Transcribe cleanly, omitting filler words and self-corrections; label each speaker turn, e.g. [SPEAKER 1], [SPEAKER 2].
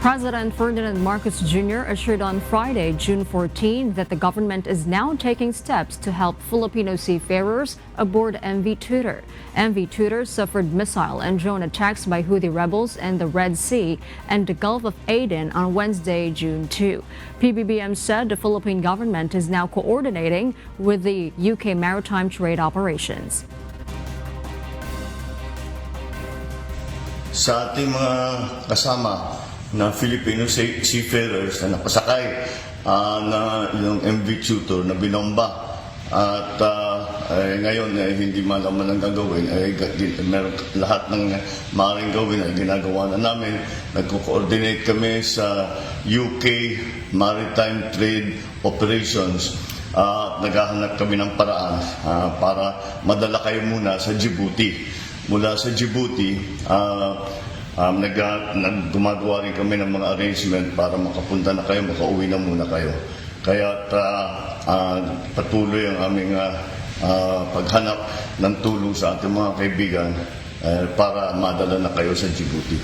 [SPEAKER 1] President Ferdinand Marcos Jr. assured on Friday, June 14, that the government is now taking steps to help Filipino seafarers aboard MV Tudor. MV Tudor suffered missile and drone attacks by Houthi rebels in the Red Sea and the Gulf of Aden on Wednesday, June 2. PBBM said the Philippine government is now coordinating with the UK maritime trade operations.
[SPEAKER 2] Sa ating mga kasama na Filipino seafarers na napasakay na yung MV Tudor na binomba at ngayon hindi malaman ang gagawin meron lahat ng maaaring gawin ay ginagawa na namin. Nagko-coordinate kami sa UK Maritime Trade Operations at naghahanap kami ng paraan para madala kayo muna sa Djibouti. Mula sa Djibouti, gumagawa rin kami ng mga arrangement para makapunta na kayo, makauwi na muna kayo. Kaya patuloy ang aming paghanap ng tulong sa ating mga kaibigan para madala na kayo sa Djibouti.